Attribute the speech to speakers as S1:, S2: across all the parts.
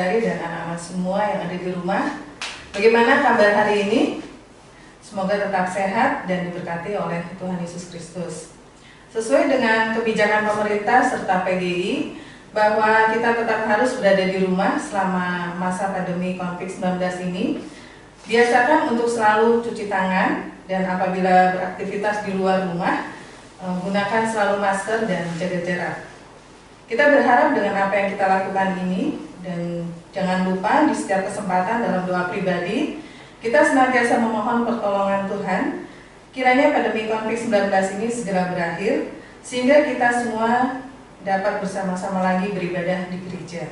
S1: saudara-saudari dan anak-anak semua yang ada di rumah. Bagaimana kabar hari ini? Semoga tetap sehat dan diberkati oleh Tuhan Yesus Kristus. Sesuai dengan kebijakan pemerintah serta PGI, bahwa kita tetap harus berada di rumah selama masa pandemi COVID-19 ini. Biasakan untuk selalu cuci tangan dan apabila beraktivitas di luar rumah, gunakan selalu masker dan jaga jarak. Kita berharap dengan apa yang kita lakukan ini, dan jangan lupa di setiap kesempatan dalam doa pribadi, kita senantiasa memohon pertolongan Tuhan, kiranya pandemi COVID-19 ini segera berakhir, sehingga kita semua dapat bersama-sama lagi beribadah di gereja.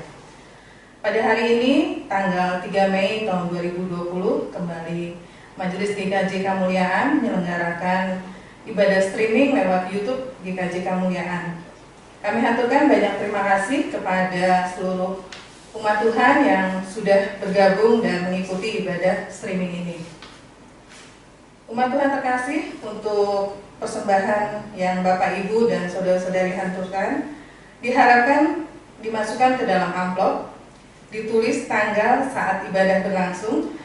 S1: Pada hari ini, tanggal 3 Mei tahun 2020, kembali Majelis GKJ Kemuliaan menyelenggarakan ibadah streaming lewat YouTube GKJ Kemuliaan. Kami haturkan banyak terima kasih kepada seluruh umat Tuhan yang sudah bergabung dan mengikuti ibadah streaming ini. Umat Tuhan terkasih, untuk persembahan yang Bapak Ibu dan saudara-saudari haturkan diharapkan dimasukkan ke dalam amplop, ditulis tanggal saat ibadah berlangsung,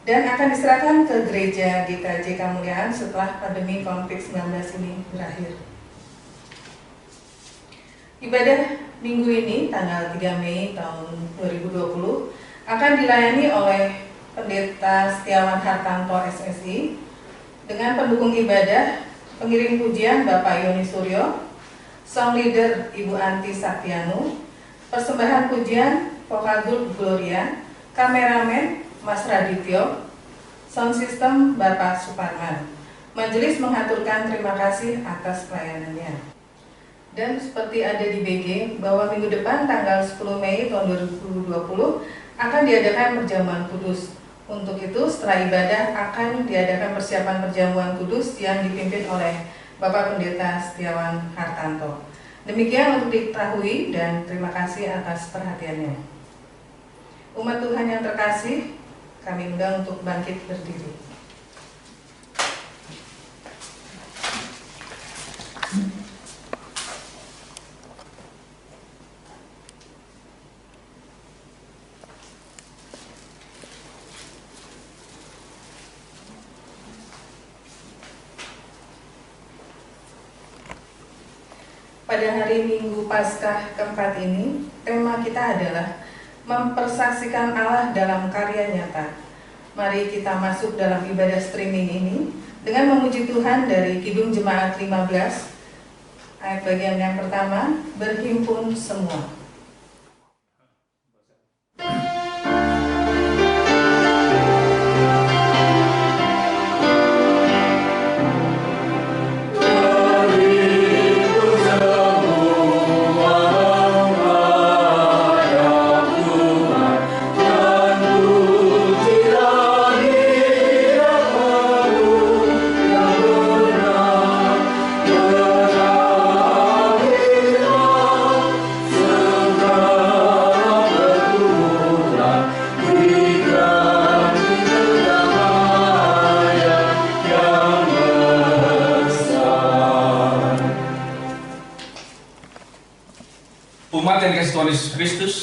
S1: dan akan diserahkan ke gereja GKJ Kemuliaan setelah pandemi COVID-19 ini berakhir. Ibadah minggu ini, tanggal 3 Mei tahun 2020, akan dilayani oleh Pendeta Setiawan Hartanto SSI, dengan pendukung ibadah, pengiring pujian Bapak Yoni Suryo, song leader Ibu Anti Saktianu, persembahan pujian Vokal Gloria, kameramen Mas Radityo, sound system Bapak Suparman. Majelis menghaturkan terima kasih atas pelayanannya. Dan seperti ada di BG, bahwa minggu depan tanggal 10 Mei tahun 2020 akan diadakan perjamuan kudus. Untuk itu setelah ibadah akan diadakan persiapan perjamuan kudus yang dipimpin oleh Bapak Pendeta Setiawan Hartanto. Demikian untuk diketahui dan terima kasih atas perhatiannya. Umat Tuhan yang terkasih, kami undang untuk bangkit berdiri. Pada hari Minggu Paskah keempat ini, tema kita adalah mempersaksikan Allah dalam karya nyata. Mari kita masuk dalam ibadah streaming ini dengan memuji Tuhan dari Kidung Jemaat 15, ayat bagian yang pertama, berhimpun semua.
S2: Umat yang dikasihi Tuhan Yesus Kristus,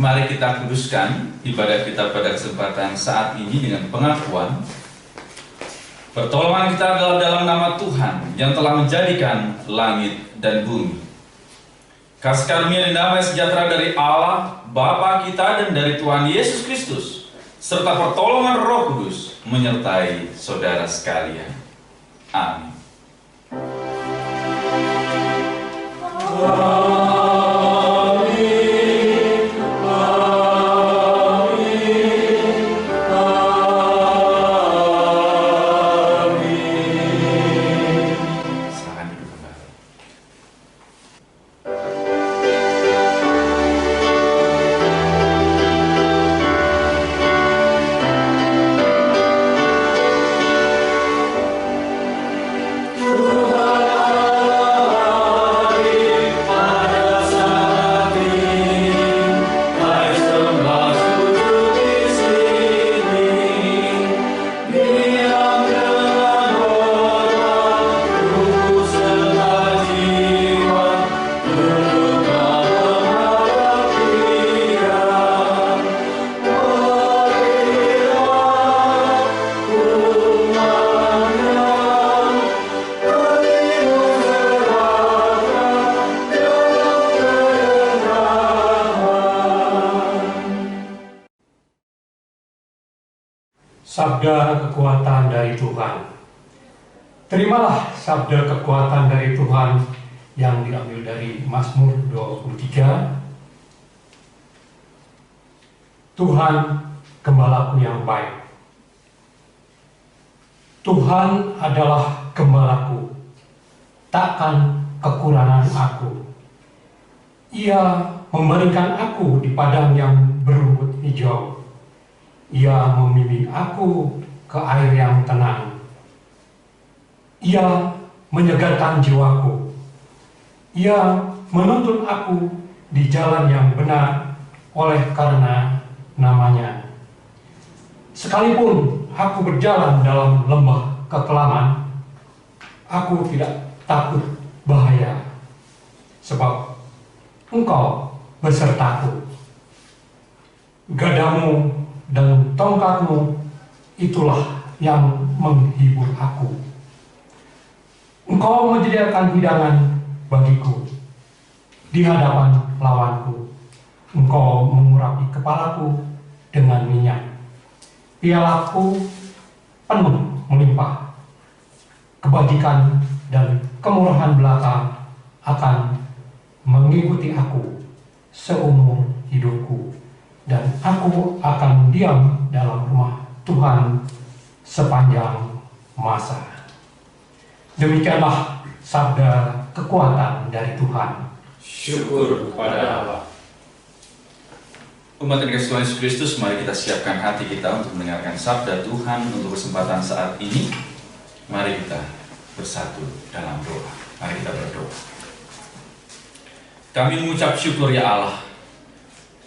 S2: mari kita kuduskan ibadah kita pada kesempatan saat ini dengan pengakuan pertolongan kita adalah dalam nama Tuhan yang telah menjadikan langit dan bumi. Kasih karunia dan damai sejahtera dari Allah Bapa kita dan dari Tuhan Yesus Kristus serta pertolongan Roh Kudus menyertai saudara sekalian. Amin.
S3: Tuhan Sabda kekuatan dari Tuhan. Terimalah sabda kekuatan dari Tuhan yang diambil dari Mazmur 23. Tuhan gembalaku yang baik. Tuhan adalah gembalaku, takkan kekurangan aku. Ia memberikan aku di padang yang berumput hijau. Ia membimbing aku ke air yang tenang. Ia menyegarkan jiwaku. Ia menuntun aku di jalan yang benar oleh karena namanya. Sekalipun aku berjalan dalam lembah kekelaman, aku tidak takut bahaya, sebab Engkau besertaku. Gadamu dan tongkatmu itulah yang menghibur aku. Engkau menyediakan hidangan bagiku di hadapan lawanku. Engkau mengurapi kepalaku dengan minyak. Pialaku penuh melimpah. Kebajikan dan kemurahan belaka akan mengikuti aku seumur hidupku. Dan aku akan diam dalam rumah Tuhan sepanjang masa. Demikianlah sabda kekuatan dari Tuhan.
S2: Syukur kepada Allah. Umat yang dikasihi Yesus Kristus, mari kita siapkan hati kita untuk mendengarkan sabda Tuhan untuk kesempatan saat ini. Mari kita bersatu dalam doa. Mari kita berdoa. Kami mengucap syukur ya Allah.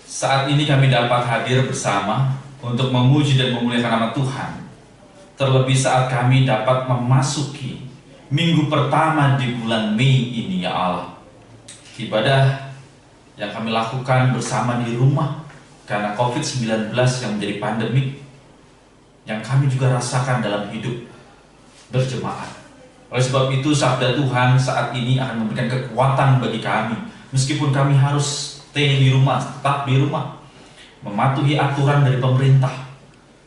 S2: Saat ini kami dapat hadir bersama untuk memuji dan memuliakan nama Tuhan. Terlebih saat kami dapat memasuki minggu pertama di bulan Mei ini ya Allah. Ibadah yang kami lakukan bersama di rumah karena COVID-19 yang menjadi pandemik yang kami juga rasakan dalam hidup berjemaat. Oleh sebab itu sabda Tuhan saat ini akan memberikan kekuatan bagi kami. Meskipun kami harus stay di rumah, tetap di rumah, mematuhi aturan dari pemerintah,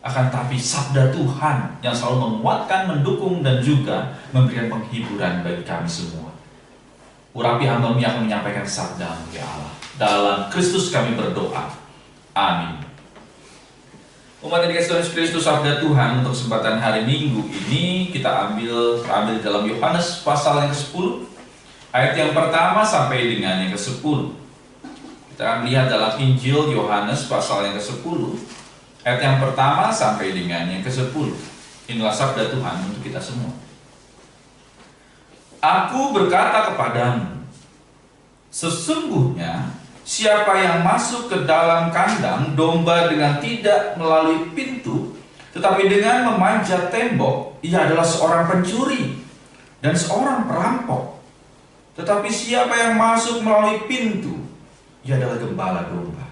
S2: akan tapi sabda Tuhan yang selalu menguatkan, mendukung, dan juga memberikan penghiburan bagi kami semua. Urapi hamba-Mu yang akan menyampaikan sabda-Mu ya Allah. Dalam Kristus kami berdoa. Amin. Umat yang dikasihi Yesus Kristus, sabda Tuhan untuk kesempatan hari Minggu ini kita ambil dalam Yohanes pasal yang ke-10, ayat yang pertama sampai dengan yang ke-10. Kita akan lihat dalam Injil Yohanes pasal yang ke-10, ayat yang pertama sampai dengan yang ke-10. Inilah sabda Tuhan untuk kita semua. Aku berkata kepadamu, sesungguhnya siapa yang masuk ke dalam kandang domba dengan tidak melalui pintu, tetapi dengan memanjat tembok, ia adalah seorang pencuri dan seorang perampok. Tetapi siapa yang masuk melalui pintu, ia adalah gembala domba.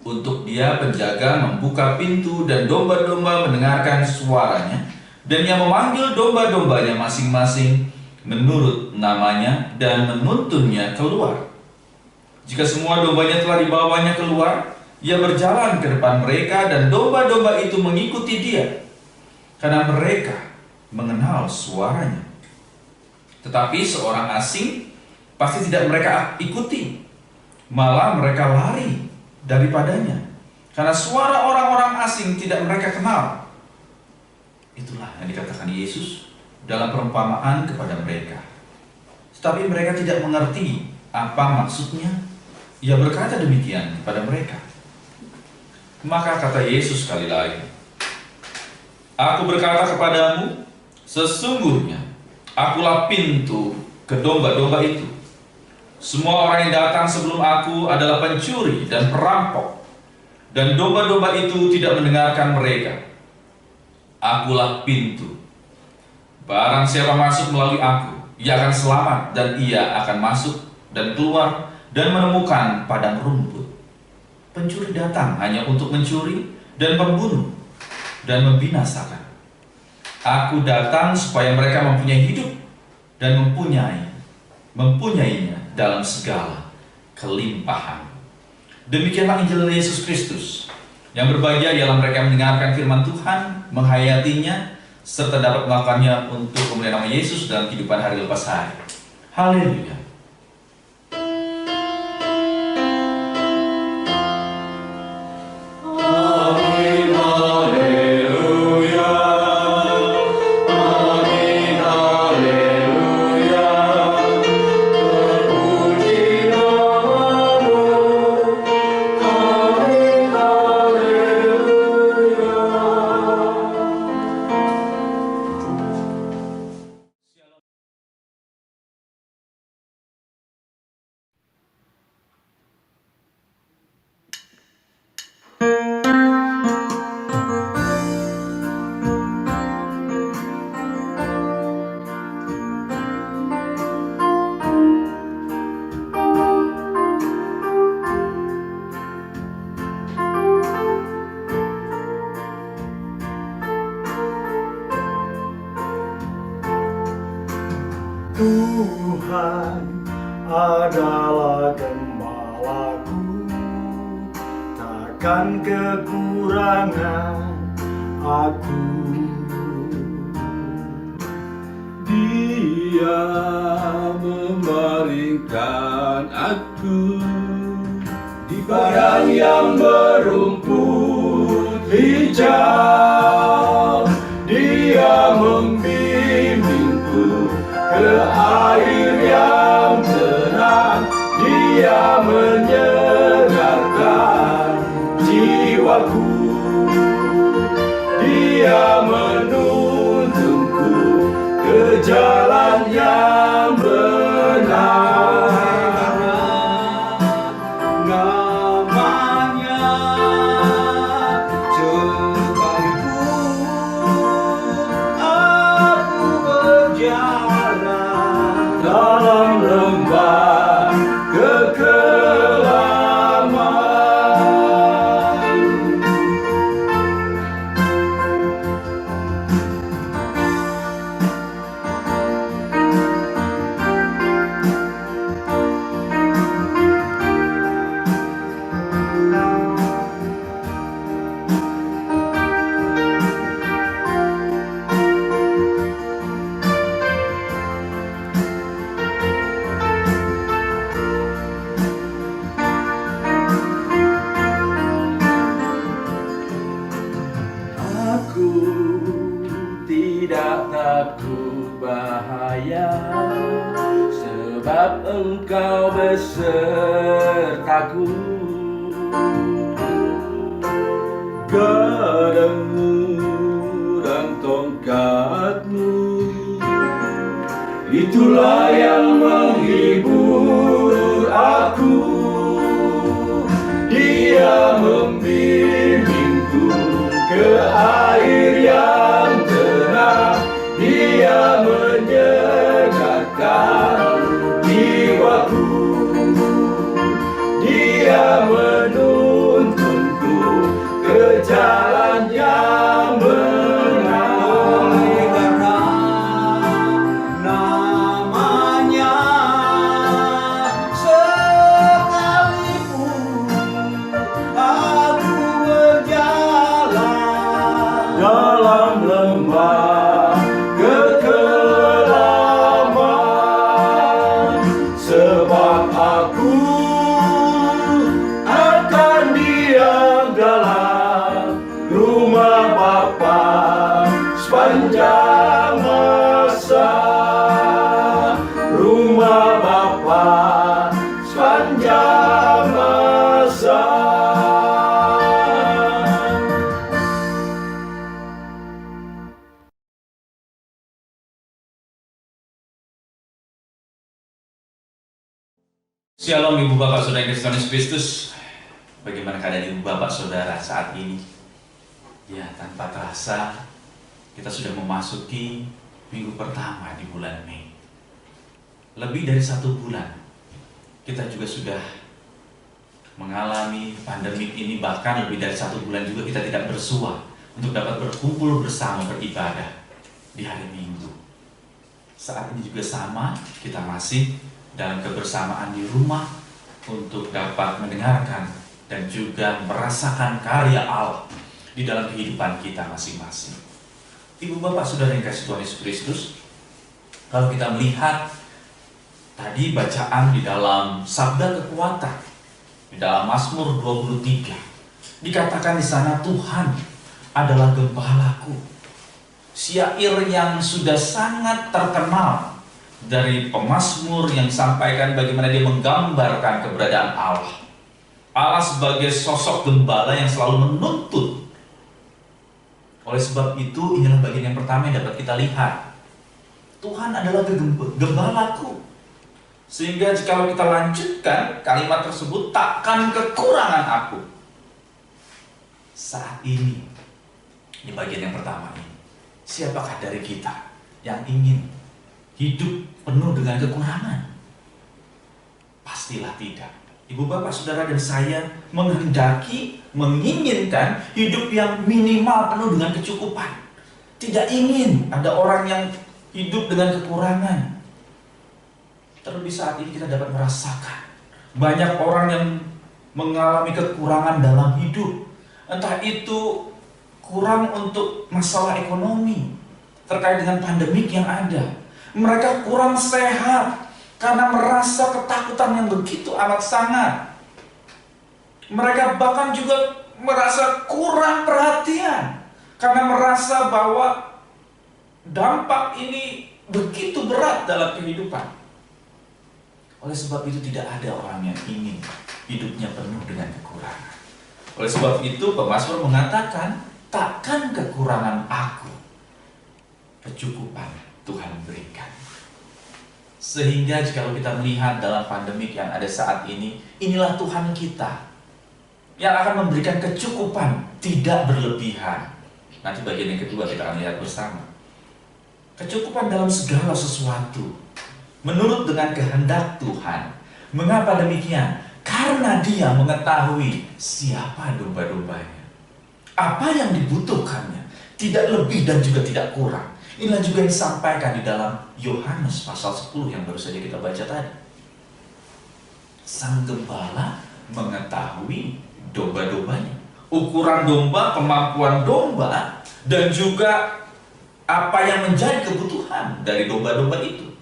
S2: Untuk dia penjaga membuka pintu dan domba-domba mendengarkan suaranya, dan ia memanggil domba-dombanya masing-masing menurut namanya dan menuntunnya keluar. Jika semua dombanya telah dibawanya keluar, ia berjalan ke depan mereka dan domba-domba itu mengikuti dia, karena mereka mengenal suaranya. Tetapi seorang asing pasti tidak mereka ikuti, malah mereka lari daripadanya, karena suara orang-orang asing tidak mereka kenal. Itulah yang dikatakan Yesus dalam perumpamaan kepada mereka. Tetapi mereka tidak mengerti apa maksudnya. Ia berkata demikian kepada mereka. Maka kata Yesus sekali lagi, aku berkata kepadamu, sesungguhnya akulah pintu ke domba-domba itu. Semua orang yang datang sebelum aku adalah pencuri dan perampok, dan domba-domba itu tidak mendengarkan mereka. Akulah pintu. Barang siapa masuk melalui aku, ia akan selamat, dan ia akan masuk dan keluar dan menemukan padang rumput. Pencuri datang hanya untuk mencuri dan membunuh dan membinasakan. Aku datang supaya mereka mempunyai hidup dan mempunyainya dalam segala kelimpahan. Demikianlah Injil Yesus Kristus Yang berbahagia ialah mereka yang mendengarkan firman Tuhan, menghayatinya, serta dapat melakukannya untuk kemuliaan nama Yesus dalam kehidupan hari lepas hari. Haleluya.
S4: Tuhan adalah gembalaku, takkan kekurangan aku.
S5: Dia memalingkan aku di padang yang berumput hijau. Dia membimbingku ke air yang tenang. Dia menyegarkan jiwaku. Dia menuntunku ke jalan yang benar. Namanya sekalipun aku berjalan dalam lembah kekelaman. Aku tidak takut bahaya, sebab Engkau besertaku. Gadamu dan tongkatmu, itulah yang menghibur aku. Dia membimbingku ke air yang tenang. Dia menyegarkan jiwaku. Dia menuntunku ke jalan yang benar. Karena namanya sekalipun aku berjalan dalam lembah kekelaman, sebab aku akan diam dalam rumah Bapa sepanjang masa. Rumah Bapa sepanjang masa.
S2: Shalom Ibu Bapak Saudara yang Yesus Kristus. Bagaimana keadaan Ibu Bapak Saudara saat ini? Ya, tanpa terasa kita sudah memasuki minggu pertama di bulan Mei. Lebih dari 1 bulan kita juga sudah mengalami pandemi ini, bahkan lebih dari 1 bulan juga kita tidak bersua untuk dapat berkumpul bersama beribadah di hari Minggu. Saat ini juga sama, kita masih dalam kebersamaan di rumah untuk dapat mendengarkan dan juga merasakan karya Allah di dalam kehidupan kita masing-masing. Ibu bapak saudara yang kasih Tuhan Yesus Kristus, kalau kita melihat tadi bacaan di dalam sabda kekuatan, di dalam Mazmur 23, dikatakan di sana Tuhan adalah gembalaku. Syair yang sudah sangat terkenal dari pemazmur yang sampaikan bagaimana dia menggambarkan keberadaan Allah. Allah sebagai sosok gembala yang selalu menuntut. Oleh sebab itu, inilah bagian yang pertama yang dapat kita lihat. Tuhan adalah gembalaku. Sehingga jika kita lanjutkan kalimat tersebut, takkan kekurangan aku. Saat ini, di bagian yang pertama ini, siapakah dari kita yang ingin hidup penuh dengan kekurangan? Pastilah tidak. Ibu bapak saudara dan saya menghendaki, menginginkan hidup yang minimal penuh dengan kecukupan. Tidak ingin ada orang yang hidup dengan kekurangan. Terlebih saat ini kita dapat merasakan banyak orang yang mengalami kekurangan dalam hidup. Entah itu kurang untuk masalah ekonomi terkait dengan pandemik yang ada. Mereka kurang sehat karena merasa ketakutan yang begitu amat sangat. Mereka bahkan juga merasa kurang perhatian karena merasa bahwa dampak ini begitu berat dalam kehidupan. Oleh sebab itu tidak ada orang yang ingin hidupnya penuh dengan kekurangan. Oleh sebab itu pemazmur mengatakan, takkan kekurangan aku, kecukupan Tuhan berikan. Sehingga jika kita melihat dalam pandemik yang ada saat ini, inilah Tuhan kita yang akan memberikan kecukupan, tidak berlebihan. Nanti bagian yang kedua kita akan lihat bersama. Kecukupan dalam segala sesuatu, menurut dengan kehendak Tuhan. Mengapa demikian? Karena Dia mengetahui siapa domba-dombanya, apa yang dibutuhkannya, tidak lebih dan juga tidak kurang. Inilah juga yang disampaikan di dalam Yohanes pasal 10 yang baru saja kita baca tadi. Sang gembala mengetahui domba-dombanya, ukuran domba, kemampuan domba, dan juga apa yang menjadi kebutuhan dari domba-domba itu,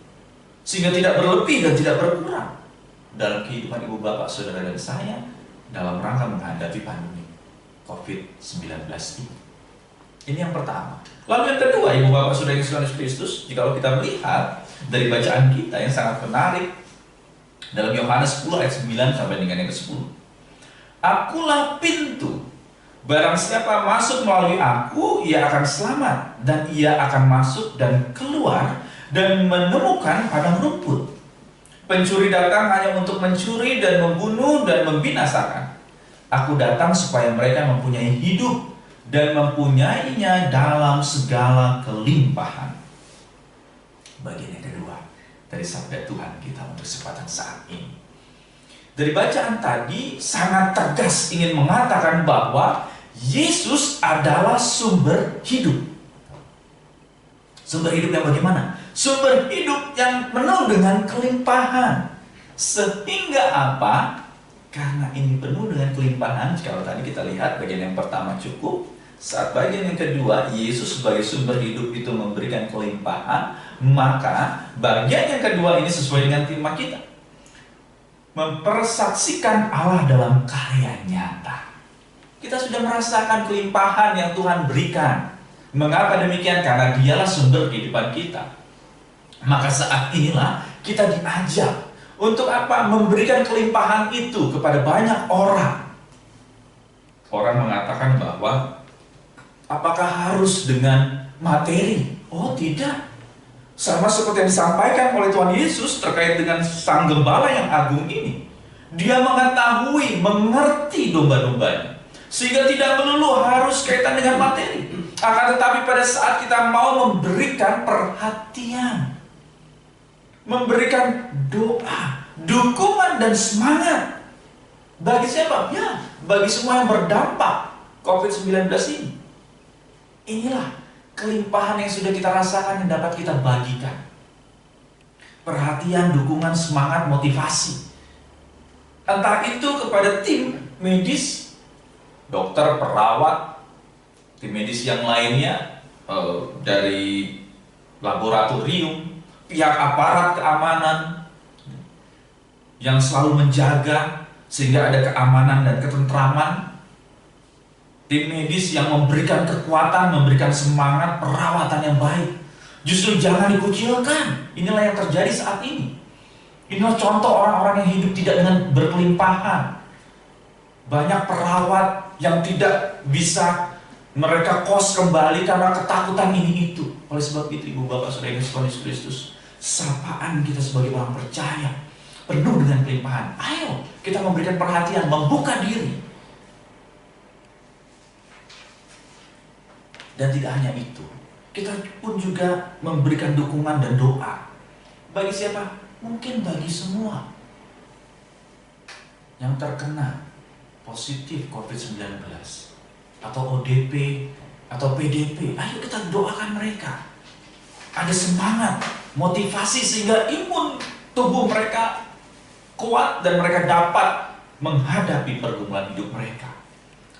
S2: sehingga tidak berlebih dan tidak berkurang dalam kehidupan ibu bapak saudara dan saya dalam rangka menghadapi pandemi COVID-19 ini. Ini yang pertama. Lalu yang kedua, ibu bapak saudara Yesus Kristus, jika kita melihat dari bacaan kita yang sangat menarik dalam Yohanes 10 ayat 9 sampai dengan yang ke-10. Akulah pintu. Barang siapa masuk melalui aku, ia akan selamat, dan ia akan masuk dan keluar dan menemukan padang rumput. Pencuri datang hanya untuk mencuri dan membunuh dan membinasakan. Aku datang supaya mereka mempunyai hidup dan mempunyainya dalam segala kelimpahan. Bagian yang kedua dari sabda Tuhan kita untuk kesempatan saat ini. Dari bacaan tadi sangat tegas ingin mengatakan bahwa Yesus adalah sumber hidup. Sumber hidup yang bagaimana? Sumber hidup yang penuh dengan kelimpahan. Sehingga apa? Karena ini penuh dengan kelimpahan. Kalau tadi kita lihat bagian yang pertama cukup, saat bagian yang kedua Yesus sebagai sumber hidup itu memberikan kelimpahan, maka bagian yang kedua ini sesuai dengan tema kita, mempersaksikan Allah dalam karya nyata. Kita sudah merasakan kelimpahan yang Tuhan berikan. Mengapa demikian? Karena Dialah sumber kehidupan kita. Maka saat inilah kita diajak untuk apa? Memberikan kelimpahan itu kepada banyak orang. Orang mengatakan bahwa apakah harus dengan materi? Oh tidak. Sama seperti yang disampaikan oleh Tuhan Yesus terkait dengan Sang Gembala yang agung ini. Dia mengetahui, mengerti domba-dombanya, sehingga tidak melulu harus kaitan dengan materi. Akan tetapi pada saat kita mau memberikan perhatian, memberikan doa, dukungan dan semangat, bagi siapa? Ya, bagi semua yang berdampak COVID-19 ini. Inilah kelimpahan yang sudah kita rasakan yang dapat kita bagikan. Perhatian, dukungan, semangat, motivasi. Entah itu kepada tim medis, dokter, perawat, tim medis yang lainnya, dari laboratorium, pihak aparat keamanan yang selalu menjaga sehingga ada keamanan dan ketentraman, tim medis yang memberikan kekuatan, memberikan semangat, perawatan yang baik. Justru jangan dikucilkan. Inilah yang terjadi saat ini. Inilah contoh orang-orang yang hidup tidak dengan berkelimpahan. Banyak perawat yang tidak bisa mereka kos kembali karena ketakutan ini itu. Oleh sebab itu, Ibu Bapak Saudara yang Yesus Kristus, sapaan kita sebagai orang percaya penuh dengan kelimpahan. Ayo kita memberikan perhatian, membuka diri. Dan tidak hanya itu, kita pun juga memberikan dukungan dan doa. Bagi siapa? Mungkin bagi semua yang terkena positif COVID-19 atau ODP atau PDP. Ayo kita doakan mereka. Ada semangat, motivasi sehingga imun tubuh mereka kuat dan mereka dapat menghadapi pergumulan hidup mereka.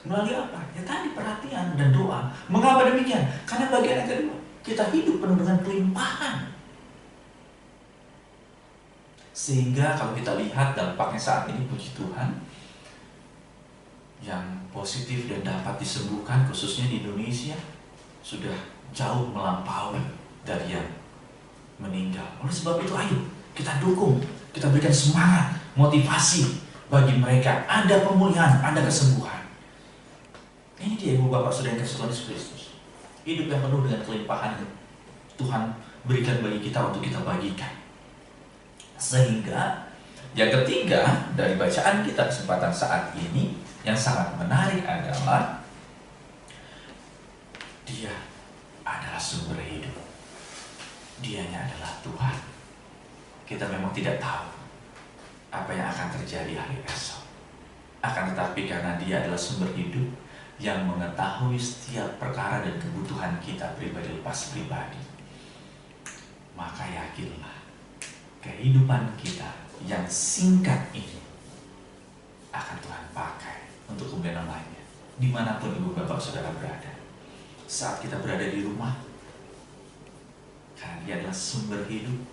S2: Melalui apa? Ya tadi perhatian dan doa. Mengapa demikian? Karena bagian yang kedua, kita hidup penuh dengan kelimpahan. Sehingga kalau kita lihat dampaknya saat ini, puji Tuhan, yang positif dan dapat disembuhkan khususnya di Indonesia sudah jauh melampaui dari yang meninggal. Oleh sebab itu, ayo kita dukung, kita berikan semangat, motivasi bagi mereka. Ada pemulihan, ada kesembuhan. Ini dia Ibu Bapak Saudara yang kasih Yesus Kristus. Hidup yang penuh dengan kelimpahan Tuhan berikan bagi kita untuk kita bagikan. Sehingga yang ketiga dari bacaan kita kesempatan saat ini yang sangat menarik adalah Dia adalah sumber hidup. Dianya adalah Tuhan. Kita memang tidak tahu apa yang akan terjadi hari esok. Akan tetapi karena Dia adalah sumber hidup yang mengetahui setiap perkara dan kebutuhan kita pribadi lepas pribadi, maka yakinlah kehidupan kita yang singkat ini akan Tuhan pakai untuk kemudian lainnya. Dimanapun Ibu Bapak Saudara berada, saat kita berada di rumah, karena Dia adalah sumber hidup,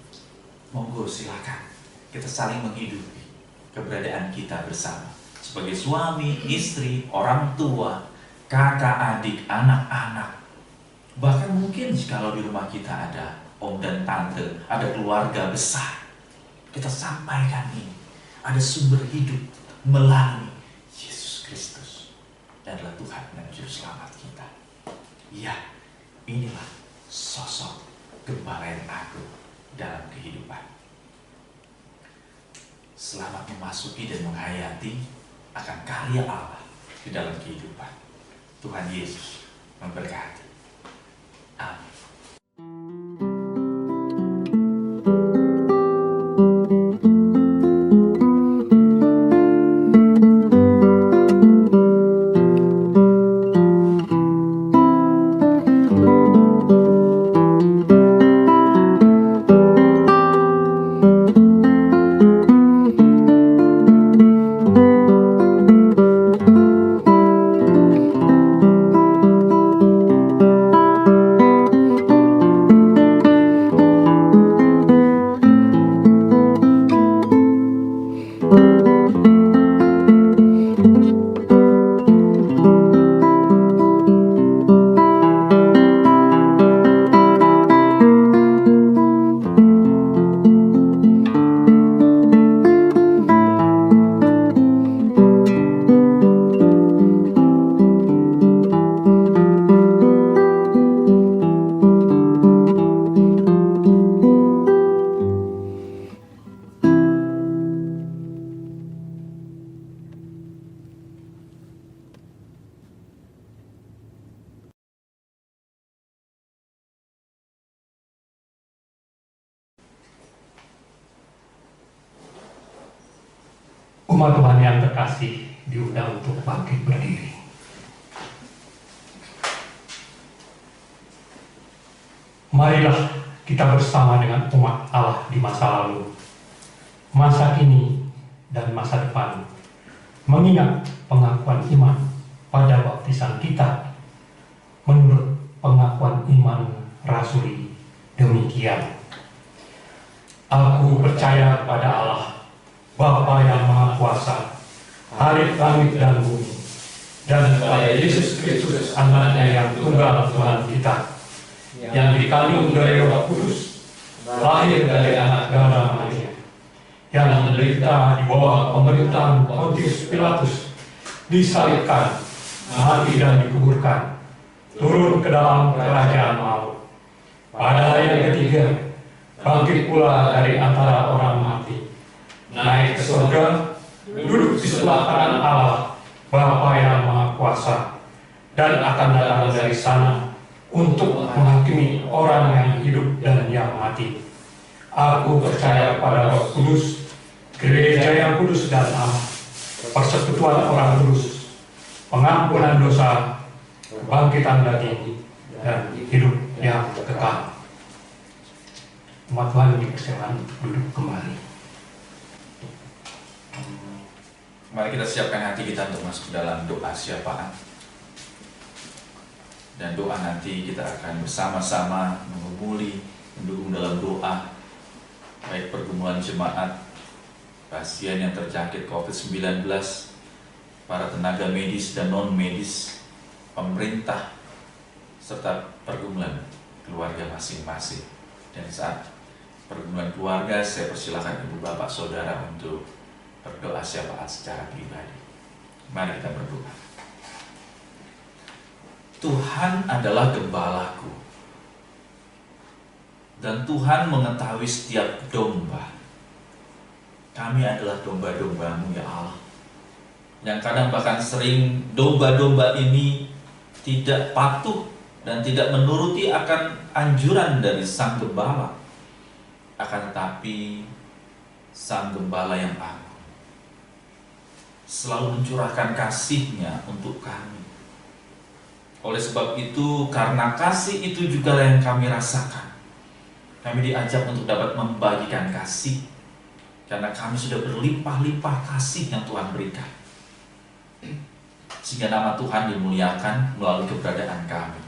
S2: monggo silakan kita saling menghidupi keberadaan kita bersama sebagai suami, istri, orang tua, kakak, adik, anak-anak. Bahkan mungkin kalau di rumah kita ada om dan tante, ada keluarga besar, kita sampaikan ini. Ada sumber hidup melalui Yesus Kristus, dan adalah Tuhan dan Juru Selamat kita. Ya, inilah sosok Gembala yang agung dalam kehidupan. Selamat memasuki dan menghayati akan karya Allah di dalam kehidupan. Tuhan Yesus memberkati. Amin.
S3: Umat Tuhan yang terkasih diundang untuk bangkit berdiri. Marilah kita bersama dengan umat Allah di masa lalu, masa kini, dan masa depan, mengingat pengakuan iman pada baptisan kita menurut pengakuan iman rasuli demikian. Aku percaya pada Allah, Bapa yang Maha Kuasa, Halik langit dan bumi, dan pada Yesus Kristus anaknya yang tunggal Tuhan kita, yang dikandung dari Roh Kudus, lahir dari anak darah Maria, yang menderita di bawah pemerintahan Pontius Pilatus, disalibkan, mati dan dikuburkan, turun ke dalam kerajaan maut. Pada hari yang ketiga, bangkit pula dari antara orang mati, naik ke surga, duduk di sebelah kanan Allah, Bapa yang Maha Kuasa, dan akan datang dari sana untuk menghakimi orang yang hidup dan yang mati. Aku percaya pada Roh Kudus, gereja yang kudus dan aman, persekutuan orang kudus, pengampunan dosa, kebangkitan daging, dan hidup yang kekal. Umat Tuhan dipersilakan duduk kembali.
S2: Mari kita siapkan hati kita untuk masuk ke dalam doa syafa'at. Dan doa nanti kita akan bersama-sama mendukung dalam doa baik pergumulan jemaat, pasien yang terjangkit COVID-19, para tenaga medis dan non-medis, pemerintah, serta pergumulan keluarga masing-masing. Dan saat pergumulan keluarga, saya persilakan ibu bapak saudara untuk berdoa syafaat secara pribadi. Mari kita berdoa. Tuhan adalah gembalaku, dan Tuhan mengetahui setiap domba. Kami adalah domba-dombamu ya Allah, yang kadang bahkan sering domba-domba ini tidak patuh dan tidak menuruti akan anjuran dari Sang Gembala. Akan tetapi Sang Gembala yang agung selalu mencurahkan kasih-Nya untuk kami. Oleh sebab itu, karena kasih itu juga yang kami rasakan, kami diajak untuk dapat membagikan kasih, karena kami sudah berlimpah-limpah kasih yang Tuhan berikan, sehingga nama Tuhan dimuliakan melalui keberadaan kami.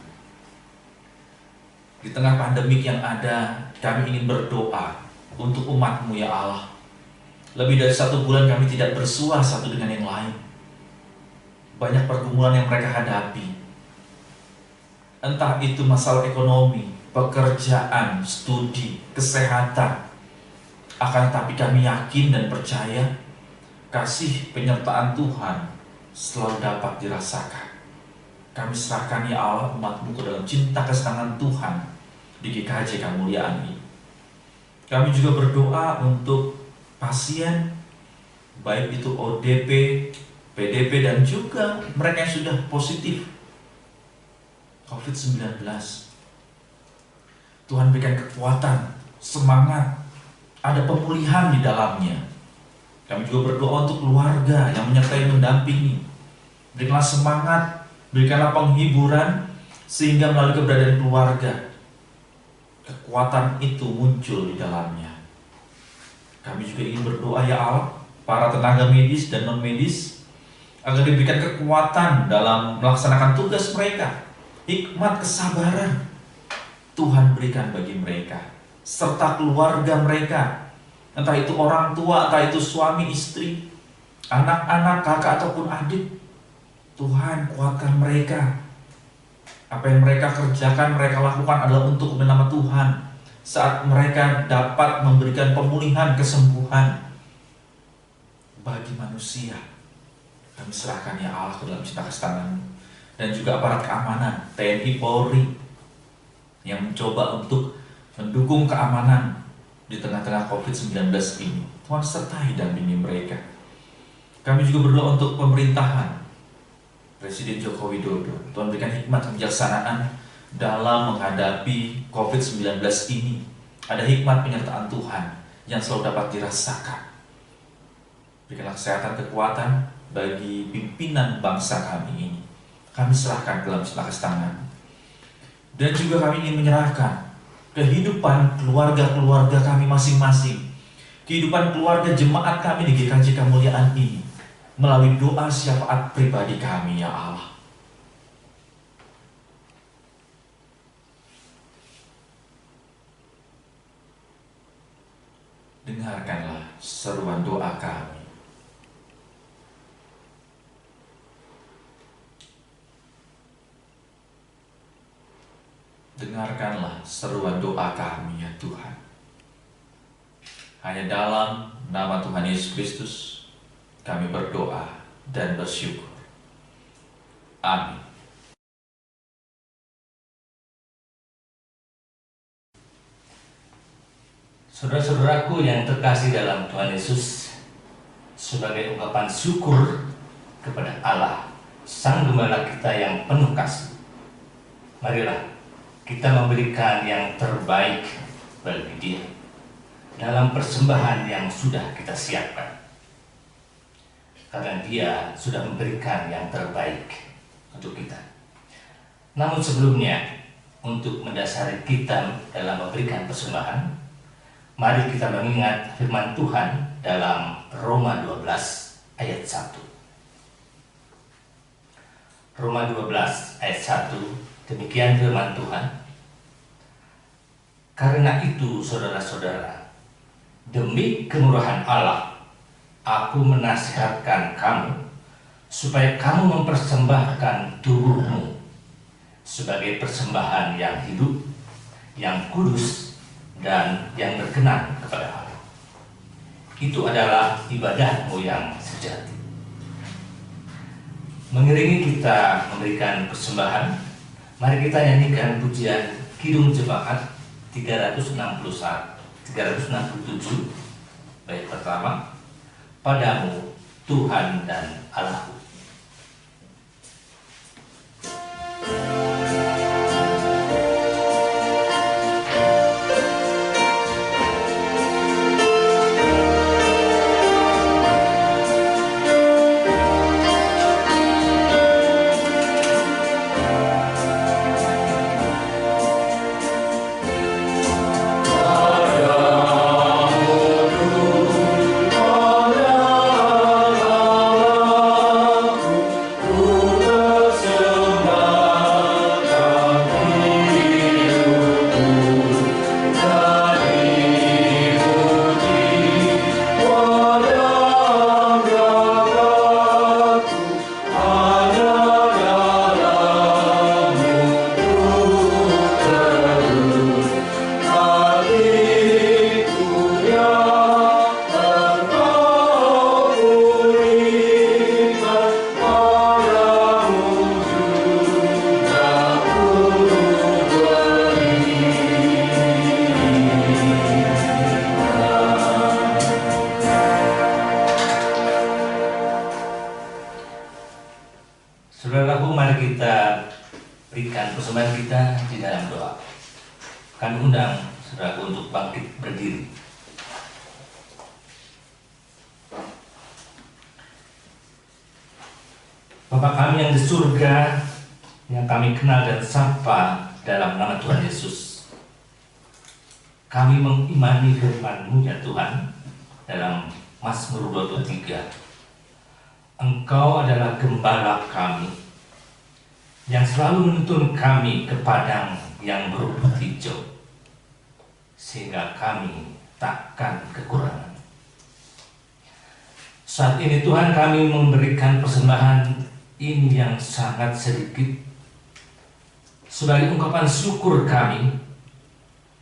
S2: Di tengah pandemik yang ada, kami ingin berdoa untuk umat-Mu ya Allah. Lebih dari 1 bulan kami tidak bersua satu dengan yang lain. Banyak pergumulan yang mereka hadapi. Entah itu masalah ekonomi, pekerjaan, studi, kesehatan. Akan tetapi kami yakin dan percaya kasih penyertaan Tuhan selalu dapat dirasakan. Kami serahkan ya Allah umat-Mu ke dalam cinta kesenangan Tuhan di GKJ Kemuliaan ini. Kami juga berdoa untuk pasien, baik itu ODP, PDP, dan juga mereka yang sudah positif COVID-19. Tuhan berikan kekuatan, semangat, ada pemulihan di dalamnya. Kami juga berdoa untuk keluarga yang menyertai mendampingi. Berikanlah semangat, berikanlah penghiburan, sehingga melalui keberadaan keluarga, kekuatan itu muncul di dalamnya. Kami juga ingin berdoa ya Allah, para tenaga medis dan non-medis, agar diberikan kekuatan dalam melaksanakan tugas mereka. Hikmat kesabaran Tuhan berikan bagi mereka, serta keluarga mereka, entah itu orang tua, entah itu suami istri, anak-anak, kakak ataupun adik. Tuhan kuatkan mereka. Apa yang mereka kerjakan, mereka lakukan adalah untuk nama Tuhan. Saat mereka dapat memberikan pemulihan, kesembuhan bagi manusia, kami serahkan ya Allah ke dalam cinta kasih tangan-Mu. Dan juga aparat keamanan, TNI Polri, yang mencoba untuk mendukung keamanan di tengah-tengah COVID-19 ini. Tuhan sertai dan bimbing mereka. Kami juga berdoa untuk pemerintahan Presiden Joko Widodo. Tuhan berikan hikmat kebijaksanaan dalam menghadapi COVID-19 ini. Ada hikmat penyertaan Tuhan yang selalu dapat dirasakan. Berikanlah kesehatan, kekuatan bagi pimpinan bangsa kami ini. Kami serahkan dalam cinta kasih tangan. Dan juga kami ingin menyerahkan kehidupan keluarga-keluarga kami masing-masing, kehidupan keluarga jemaat kami di GKJ Kemuliaan ini. melalui doa syafaat pribadi kami, ya Allah. Dengarkanlah seruan doa kami. Dengarkanlah seruan doa kami, ya Tuhan. Hanya dalam nama Tuhan Yesus Kristus kami berdoa dan bersyukur. Amin.
S6: Saudara-saudaraku yang terkasih dalam Tuhan Yesus, sebagai ungkapan syukur kepada Allah, Sang Gembala kita yang penuh kasih, marilah kita memberikan yang terbaik bagi Dia dalam persembahan yang sudah kita siapkan. Karena Dia sudah memberikan yang terbaik untuk kita. Namun sebelumnya, untuk mendasari kita dalam memberikan persembahan, mari kita mengingat firman Tuhan dalam Roma 12 ayat 1. Roma 12 ayat 1, demikian firman Tuhan. Karena itu saudara-saudara, demi kemurahan Allah, aku menasihatkan kamu supaya kamu mempersembahkan tubuhmu sebagai persembahan yang hidup, yang kudus, dan yang berkenan kepada Allah. Itu adalah ibadahmu yang sejati. Mengiringi kita memberikan persembahan, mari kita nyanyikan pujian Kidung Jemaat 367 bait pertama, Padamu Tuhan dan Allahku. Saudaraku, mari kita berikan persembahan kita di dalam doa. Kami undang saudaraku untuk bangkit berdiri. Bapa kami yang di surga, yang kami kenal dan sapa dalam nama Tuhan Yesus, kami mengimani firman-Mu ya Tuhan dalam Mazmur 23. Engkau adalah gembala kami yang selalu menuntun kami ke padang yang berumput hijau, sehingga kami takkan kekurangan. Saat ini Tuhan, kami memberikan persembahan ini yang sangat sedikit sebagai ungkapan syukur kami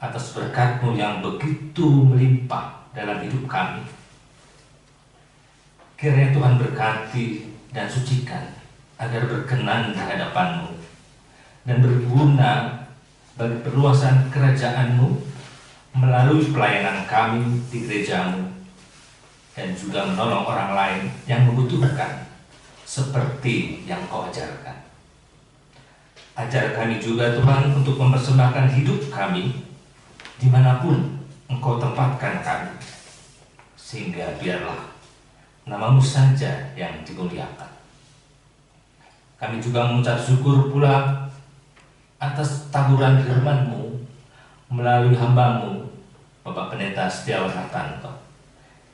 S6: atas berkat-Mu yang begitu melimpah dalam hidup kami. Kiranya Tuhan berkati dan sucikan agar berkenan di hadapan-Mu dan berguna bagi perluasan kerajaan-Mu melalui pelayanan kami di gereja-Mu dan juga menolong orang lain yang membutuhkan seperti yang Kau ajarkan. Ajar kami juga Tuhan untuk mempersembahkan hidup kami dimanapun Engkau tempatkan kami, sehingga biarlah nama-Mu saja yang dimuliakan. Kami juga mengucap syukur pula atas taburan firman-Mu melalui hamba-Mu Bapak Pendeta Setiawan Hartanto,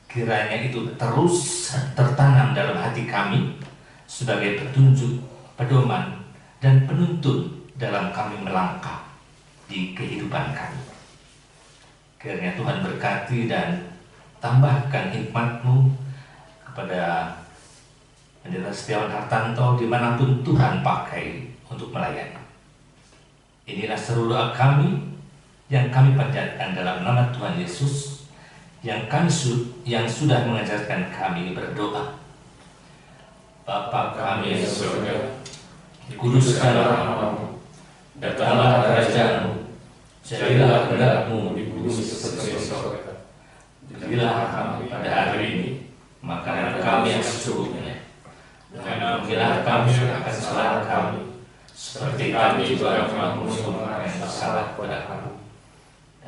S6: kiranya itu terus tertanam dalam hati kami sebagai petunjuk, pedoman, dan penuntun dalam kami melangkah di kehidupan kami. Kiranya Tuhan berkati dan tambahkan hikmat-Mu kepada Pendeta Setiawan Hartanto dimanapun Tuhan pakai untuk melayani. Inilah seluruh doa kami yang kami panjatkan dalam nama Tuhan Yesus yang sudah mengajarkan kami berdoa. Bapa kami yang di surga, dikuduskanlah namamu, datanglah kerajaan-Mu, jadilah kehendak-Mu di bumi seperti di surga. Berilah kami pada hari ini makanan kami yang secukupnya, dan ampunilah kami akan kesalahan kami, seperti kami juga telah mengampuni yang bersalah kepada kami.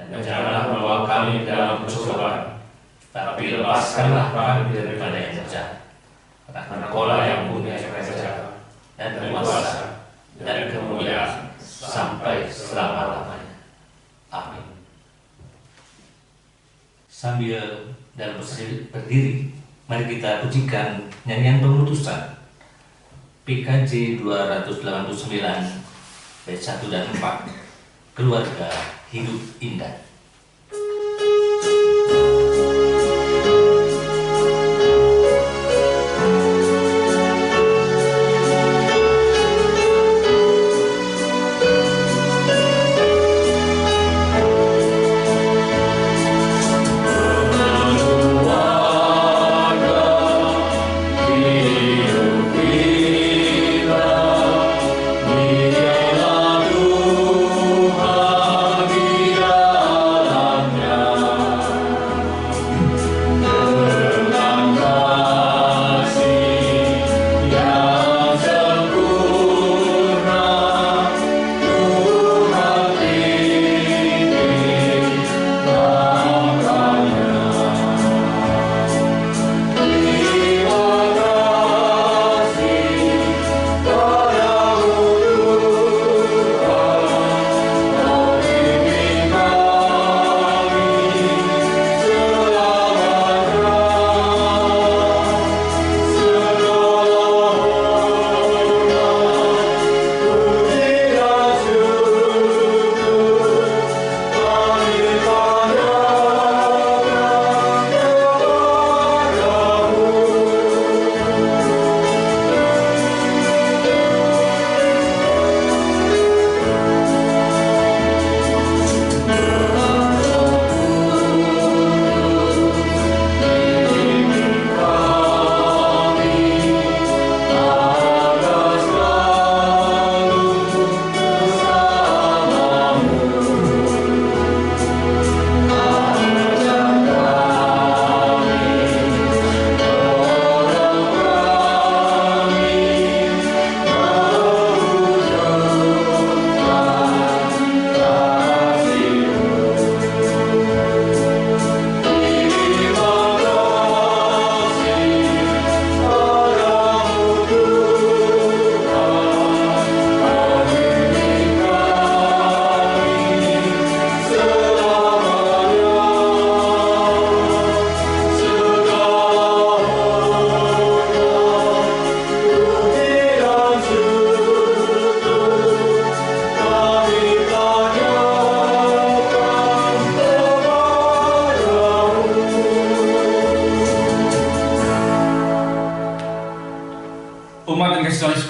S6: Dan janganlah membawa kami dalam pencobaan, tapi lepaskanlah kami daripada yang jahat. Karena Engkaulah yang punya kerajaan dan kuasa dan kemuliaan sampai selama-lamanya. Amin. Sambil dan berdiri, mari kita pujikan nyanyian pemutusan PKJ 289 bait 1 dan 4, Keluarga Hidup Indah.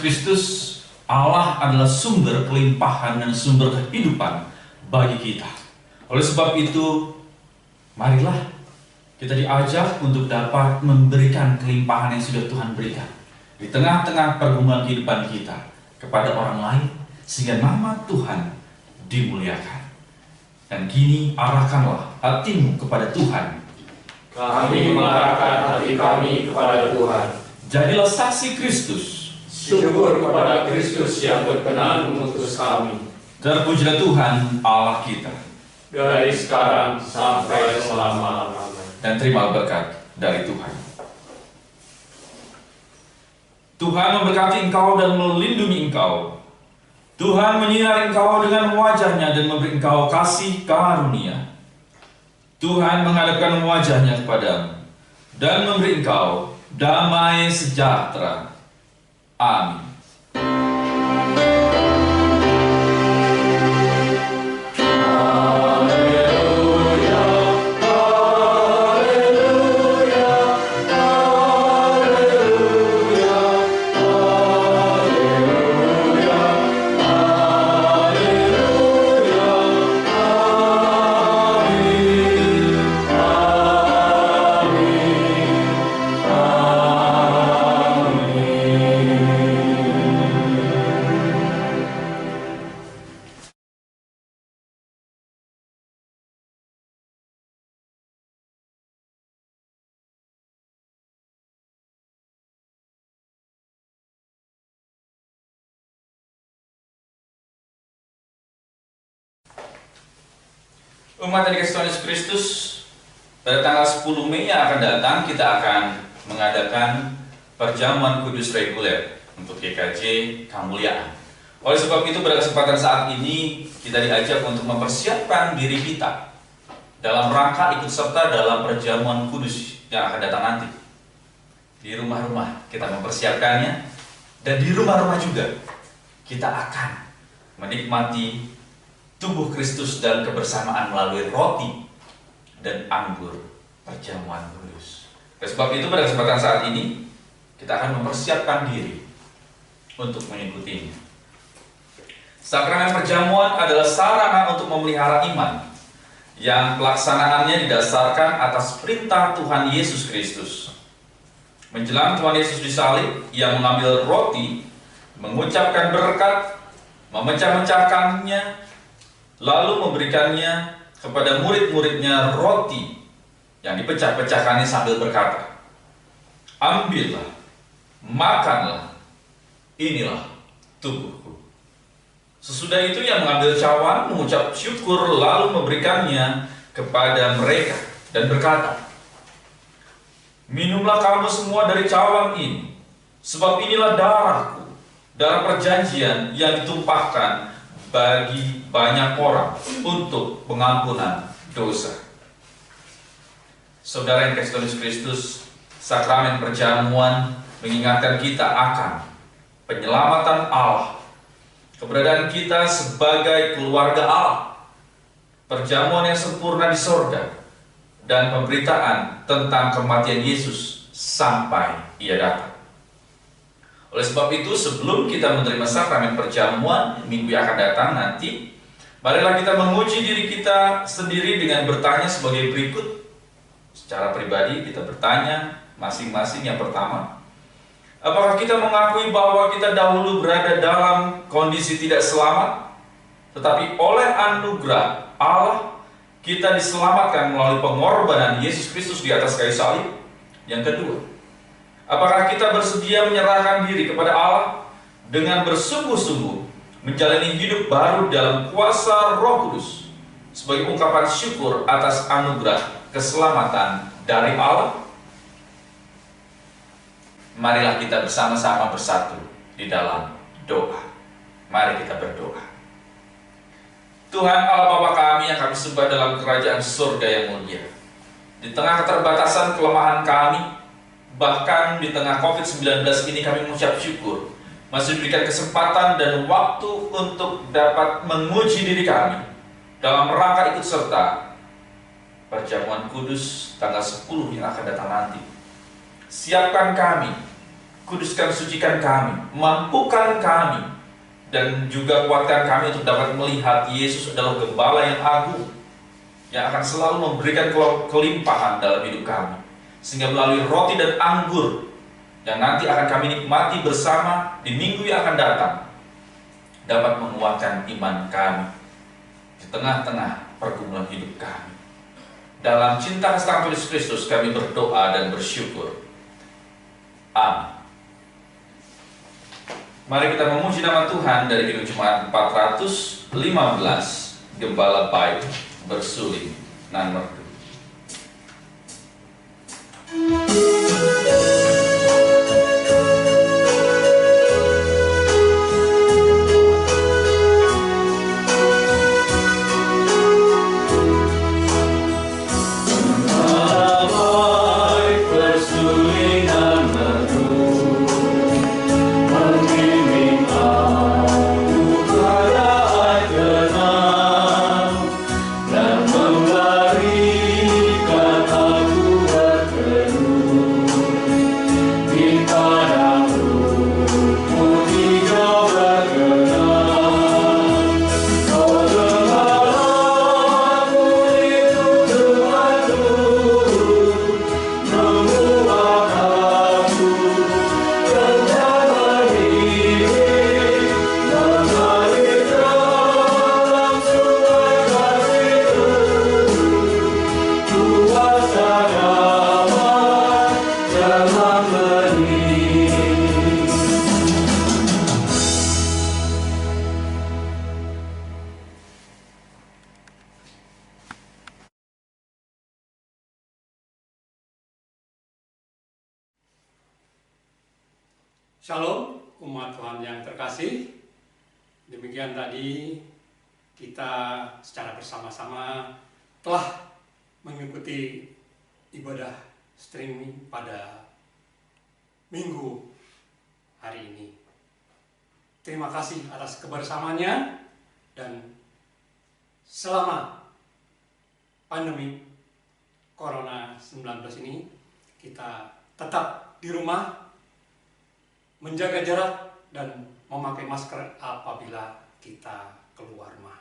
S2: Kristus, Allah adalah sumber kelimpahan dan sumber kehidupan bagi kita. Oleh sebab itu, marilah kita diajak untuk dapat memberikan kelimpahan yang sudah Tuhan berikan di tengah-tengah pergumulan kehidupan kita kepada orang lain, sehingga nama Tuhan dimuliakan. Dan kini arahkanlah hatimu kepada Tuhan.
S5: Kami mengarahkan hati kami kepada Tuhan.
S2: Jadilah saksi Kristus.
S5: Syukur kepada Kristus yang berkenan mengutus kami.
S2: Terpujilah Tuhan Allah kita,
S5: dari sekarang sampai selama-lamanya.
S2: Dan terima berkat dari Tuhan. Tuhan memberkati engkau dan melindungi engkau. Tuhan menyinari engkau dengan wajah-Nya dan memberi engkau kasih karunia. Tuhan menghadapkan wajah-Nya kepadamu dan memberi engkau damai sejahtera. Amin. Umat yang dikasihi Tuhan Yesus Kristus, pada tanggal 10 Mei yang akan datang kita akan mengadakan perjamuan kudus reguler untuk GKJ Kemuliaan. Oleh sebab itu pada kesempatan saat ini kita diajak untuk mempersiapkan diri kita dalam rangka ikut serta dalam perjamuan kudus yang akan datang nanti. Di rumah-rumah kita mempersiapkannya, dan di rumah-rumah juga kita akan menikmati tubuh Kristus dan kebersamaan melalui roti dan anggur perjamuan kudus. Oleh sebab itu pada kesempatan saat ini kita akan mempersiapkan diri untuk mengikutinya. Sakramen perjamuan adalah sarana untuk memelihara iman yang pelaksanaannya didasarkan atas perintah Tuhan Yesus Kristus. Menjelang Tuhan Yesus disalib, Ia mengambil roti, mengucapkan berkat, memecah-mecahkannya, lalu memberikannya kepada murid-muridnya roti yang dipecah-pecahkannya sambil berkata, "Ambillah, makanlah, inilah tubuhku." Sesudah itu Ia mengambil cawan, mengucap syukur, lalu memberikannya kepada mereka dan berkata, "Minumlah kamu semua dari cawan ini, sebab inilah darahku, darah perjanjian yang ditumpahkan bagi banyak orang untuk pengampunan dosa." Saudara yang dikasihi Tuhan Yesus Kristus, sakramen perjamuan mengingatkan kita akan penyelamatan Allah, keberadaan kita sebagai keluarga Allah, perjamuan yang sempurna di sorga, dan pemberitaan tentang kematian Yesus sampai Ia datang. Oleh sebab itu, sebelum kita menerima sakramen perjamuan minggu yang akan datang nanti, marilah kita menguji diri kita sendiri dengan bertanya sebagai berikut. Secara pribadi kita bertanya masing-masing. Yang pertama, apakah kita mengakui bahwa kita dahulu berada dalam kondisi tidak selamat, tetapi oleh anugerah Allah kita diselamatkan melalui pengorbanan Yesus Kristus di atas kayu salib? Yang kedua, apakah kita bersedia menyerahkan diri kepada Allah dengan bersungguh-sungguh menjalani hidup baru dalam kuasa Roh Kudus sebagai ungkapan syukur atas anugerah keselamatan dari Allah? Marilah kita bersama-sama bersatu di dalam doa. Mari kita berdoa. Tuhan Allah Bapa kami yang kami sembah dalam kerajaan surga yang mulia, di tengah keterbatasan kelemahan kami, bahkan di tengah COVID-19 ini kami mengucap syukur masih diberikan kesempatan dan waktu untuk dapat menguji diri kami dalam rangka ikut serta perjamuan kudus tanggal 10 yang akan datang nanti. Siapkan kami, kuduskan, sucikan kami, mampukan kami, dan juga kuatkan kami untuk dapat melihat Yesus adalah Gembala yang agung yang akan selalu memberikan kelimpahan dalam hidup kami, sehingga melalui roti dan anggur yang nanti akan kami nikmati bersama di minggu yang akan datang dapat menguatkan iman kami di tengah-tengah pergumulan hidup kami. Dalam cinta kasih Yesus Kristus kami berdoa dan bersyukur. Amin. Mari kita memuji nama Tuhan dari Kidung Jemaat 415, Gembala Baik Bersuling Nan Merdu.
S5: Baik Shalom, umat Tuhan yang terkasih. Demikian tadi kita secara bersama-sama telah mengikuti ibadah streaming pada minggu hari ini. Terima kasih atas kebersamaannya, dan selama pandemi Corona-19 ini kita tetap di rumah, menjaga jarak dan memakai masker apabila kita keluar rumah.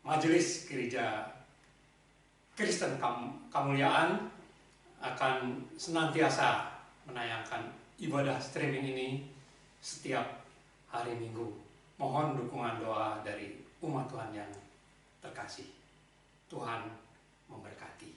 S5: Majelis Gereja Kristen Kemuliaan akan senantiasa menayangkan ibadah streaming ini setiap hari Minggu. Mohon dukungan doa dari umat Tuhan yang terkasih. Tuhan memberkati.